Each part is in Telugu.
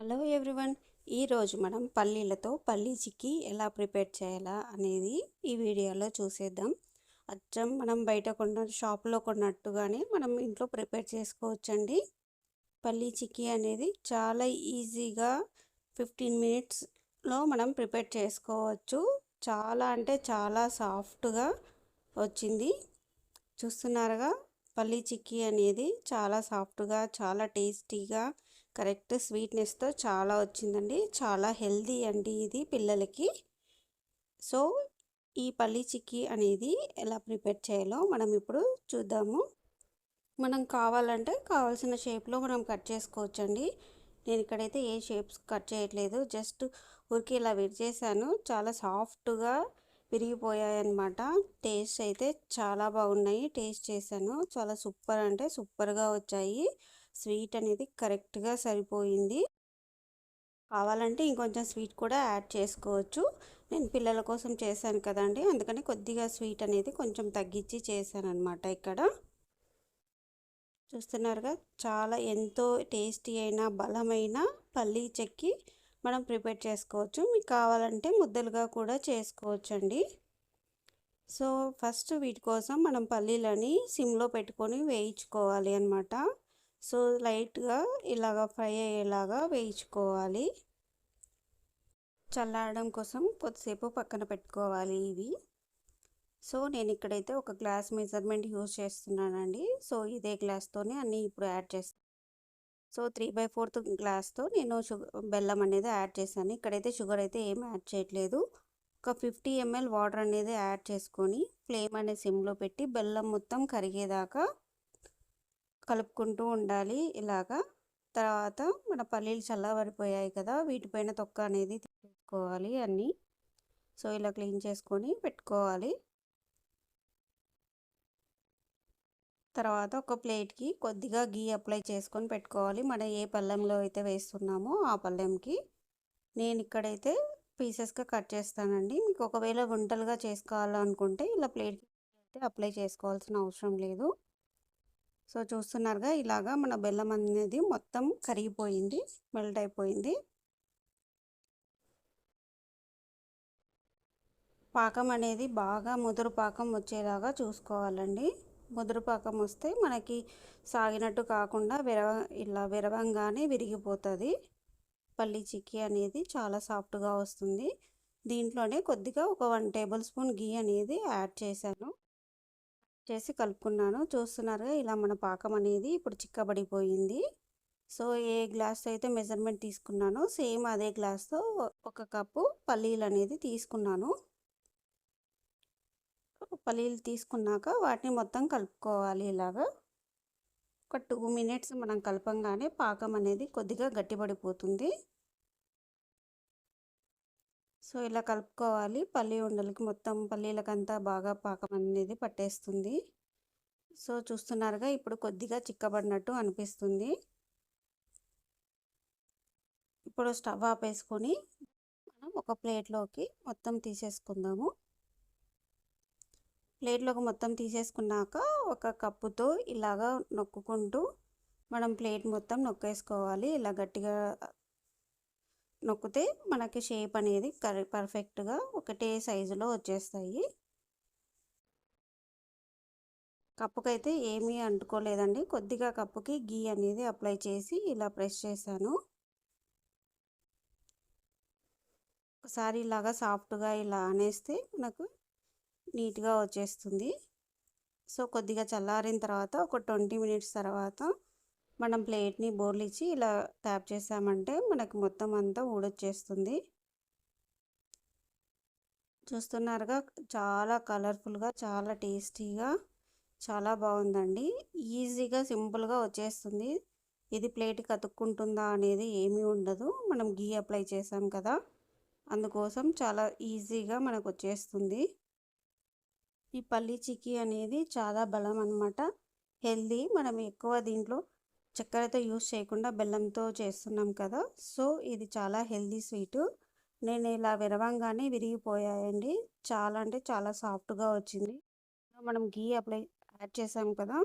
Hello everyone. ఈరోజు మనం పల్లీలతో పల్లీ చిక్కీ ఎలా ప్రిపేర్ చేయాలా అనేది ఈ వీడియోలో చూసేద్దాం. అచ్చం మనం బయట కొన్న షాప్లో కొన్నట్టుగానే మనం ఇంట్లో ప్రిపేర్ చేసుకోవచ్చండి. పల్లీ చిక్కీ అనేది చాలా ఈజీగా 15 మినిట్స్లో మనం ప్రిపేర్ చేసుకోవచ్చు. చాలా అంటే చాలా సాఫ్ట్గా వచ్చింది. చూస్తున్నారుగా, పల్లీ చిక్కీ అనేది చాలా సాఫ్ట్గా, చాలా టేస్టీగా, కరెక్ట్ స్వీట్నెస్తో చాలా వచ్చిందండి. చాలా హెల్దీ అండి ఇది పిల్లలకి. సో ఈ పల్లీ చిక్కీ అనేది ఎలా ప్రిపేర్ చేయాలో మనం ఇప్పుడు చూద్దాము. మనం కావాలంటే కావాల్సిన షేప్లో మనం కట్ చేసుకోవచ్చండి. నేను ఇక్కడైతే ఏ షేప్స్ కట్ చేయట్లేదు, జస్ట్ ఊరికి ఇలా విరిచేసాను. చాలా సాఫ్ట్గా విరిగిపోయాయన్నమాట. టేస్ట్ అయితే చాలా బాగున్నాయి. టేస్ట్ చేశాను, చాలా సూపర్ అంటే సూపర్గా వచ్చాయి. స్వీట్ అనేది కరెక్ట్గా సరిపోయింది. కావాలంటే ఇంకొంచెం స్వీట్ కూడా యాడ్ చేసుకోవచ్చు. నేను పిల్లల కోసం చేశాను కదండి, అందుకని కొద్దిగా స్వీట్ అనేది కొంచెం తగ్గించి చేశాను అనమాట. ఇక్కడ చూస్తున్నారుగా, చాలా ఎంతో టేస్టీ అయిన బలమైన పల్లీ చెక్కి మనం ప్రిపేర్ చేసుకోవచ్చు. మీకు కావాలంటే ముద్దలుగా కూడా చేసుకోవచ్చండి. సో ఫస్ట్ వీటి కోసం మనం పల్లీలని సిమ్లో పెట్టుకొని వేయించుకోవాలి అన్నమాట. సో లైట్గా ఇలాగా ఫ్రై అయ్యేలాగా వేయించుకోవాలి. చల్లారడం కోసం కొద్దిసేపు పక్కన పెట్టుకోవాలి ఇవి. సో నేను ఇక్కడైతే ఒక గ్లాస్ మెజర్మెంట్ యూజ్ చేస్తున్నానండి. సో ఇదే గ్లాస్తోనే అన్నీ ఇప్పుడు యాడ్ చేస్తాను. సో 3/4 గ్లాస్తో నేను బెల్లం అనేది యాడ్ చేశాను. ఇక్కడైతే షుగర్ అయితే ఏం యాడ్ చేయట్లేదు. ఒక 50 ml వాటర్ అనేది యాడ్ చేసుకొని ఫ్లేమ్ అనేది సిమ్లో పెట్టి బెల్లం మొత్తం కరిగేదాకా కలుపుకుంటూ ఉండాలి ఇలాగా. తర్వాత మన పల్లీలు చల్లబడిపోయాయి కదా, వీటిపైన తొక్క అనేది తీసుకోవాలి అన్నీ. సో ఇలా క్లీన్ చేసుకొని పెట్టుకోవాలి. తర్వాత ఒక ప్లేట్కి కొద్దిగా గీ అప్లై చేసుకొని పెట్టుకోవాలి. మనం ఏ పళ్ళెంలో అయితే వేస్తున్నామో ఆ పళ్ళెంకి. నేను ఇక్కడైతే పీసెస్గా కట్ చేస్తానండి. మీకు ఒకవేళ గుంటలుగా చేసుకోవాలనుకుంటే ఇలా ప్లేట్కి అయితే అప్లై చేసుకోవాల్సిన అవసరం లేదు. సో చూస్తున్నారుగా, ఇలాగా మన బెల్లం అనేది మొత్తం కరిగిపోయింది, మెల్ట్ అయిపోయింది. పాకం అనేది బాగా ముదురు పాకం వచ్చేలాగా చూసుకోవాలండి. ముదురు పాకం వస్తే మనకి సాగినట్టు కాకుండా ఇలా విరవంగానే విరిగిపోతుంది. పల్లీ చిక్కీ అనేది చాలా సాఫ్ట్గా వస్తుంది. దీంట్లోనే కొద్దిగా ఒక 1 టేబుల్ స్పూన్ గీ అనేది యాడ్ చేశాను. చేసి కలుపుకున్నాను. చూస్తున్నారుగా, ఇలా మన పాకం అనేది ఇప్పుడు చిక్కబడిపోయింది. సో ఏ గ్లాస్ అయితే మెజర్మెంట్ తీసుకున్నానో సేమ్ అదే గ్లాస్తో 1 కప్పు పల్లీలు అనేది తీసుకున్నాను. పల్లీలు తీసుకున్నాక వాటిని మొత్తం కలుపుకోవాలి. ఇలాగా ఒక 2 మినిట్స్ మనం కలపంగానే పాకం అనేది కొద్దిగా గట్టిపడిపోతుంది. సో ఇలా కలుపుకోవాలి. పల్లీ ఉండలకి మొత్తం పల్లీలకంతా బాగా పాకం అనేది పట్టేస్తుంది. సో చూస్తున్నారుగా, ఇప్పుడు కొద్దిగా చిక్కబడినట్టు అనిపిస్తుంది. ఇప్పుడు స్టవ్ ఆపేసుకొని మనం ఒక ప్లేట్లోకి మొత్తం తీసేసుకుందాము. ప్లేట్లోకి మొత్తం తీసేసుకున్నాక ఒక కప్పుతో ఇలాగా నొక్కుకుంటూ మనం ప్లేట్ మొత్తం నొక్కేసుకోవాలి. ఇలా గట్టిగా నొక్కితే మనకి షేప్ అనేది పర్ఫెక్ట్గా ఒకటే సైజులో వచ్చేస్తాయి. కప్పుకైతే ఏమీ అంటుకోలేదండి. కొద్దిగా కప్పుకి గీ అనేది అప్లై చేసి ఇలా ప్రెస్ చేశాను. ఒకసారి ఇలాగా సాఫ్ట్గా ఇలా అనేస్తే మనకు నీట్గా వచ్చేస్తుంది. సో కొద్దిగా చల్లారిన తర్వాత ఒక 20 మినిట్స్ తర్వాత మనం ప్లేట్ని బోర్లిచ్చి ఇలా ట్యాప్ చేసామంటే మనకు మొత్తం అంతా ఊడొచ్చేస్తుంది. చూస్తున్నారుగా, చాలా కలర్ఫుల్గా, చాలా టేస్టీగా, చాలా బాగుందండి. ఈజీగా సింపుల్గా వచ్చేస్తుంది. ఇది ప్లేట్కి అతుక్కుంటుందా అనేది ఏమీ ఉండదు. మనం గీ అప్లై చేసాం కదా, అందుకోసం చాలా ఈజీగా మనకు వచ్చేస్తుంది. ఈ పల్లీ చిక్కీ అనేది చాలా బలం అన్నమాట, హెల్దీ. మనం ఎక్కువ దీంట్లో చక్కెరతో యూస్ చేయకుండా బెల్లంతో చేస్తున్నాం కదా, సో ఇది చాలా హెల్దీ స్వీటు. నేను ఇలా విరవంగానే విరిగిపోయాయండి. చాలా అంటే చాలా సాఫ్ట్గా వచ్చింది. మనం గీ అప్లై యాడ్ చేసాం కదా,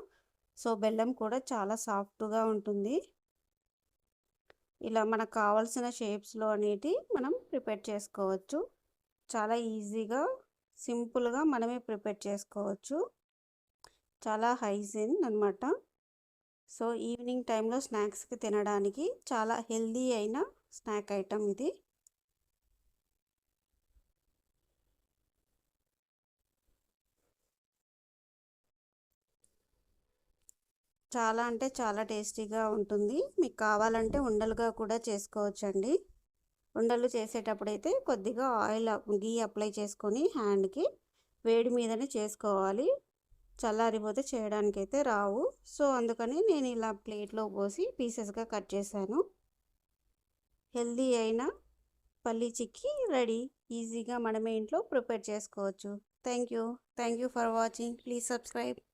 సో బెల్లం కూడా చాలా సాఫ్ట్గా ఉంటుంది. ఇలా మనకు కావాల్సిన షేప్స్లో అనేటివి మనం ప్రిపేర్ చేసుకోవచ్చు. చాలా ఈజీగా సింపుల్గా మనమే ప్రిపేర్ చేసుకోవచ్చు. చాలా హైజీన్ అనమాట. సో ఈవినింగ్ టైంలో స్నాక్స్కి తినడానికి చాలా హెల్దీ అయిన స్నాక్ ఐటమ్ ఇది. చాలా అంటే చాలా టేస్టీగా ఉంటుంది. మీకు కావాలంటే ఉండలుగా కూడా చేసుకోవచ్చండి. ఉండలు చేసేటప్పుడైతే కొద్దిగా గీ అప్లై చేసుకొని హ్యాండ్కి వేడి మీదనే చేసుకోవాలి. చల్లారిపోతే చేయడానికైతే రావు. సో అందుకని నేను ఇలా ప్లేట్లో పోసి పీసెస్గా కట్ చేశాను. హెల్దీ అయిన పల్లీ చిక్కీ రెడీ. ఈజీగా మనమే ఇంట్లో ప్రిపేర్ చేసుకోవచ్చు. Thank you for watching. Please subscribe.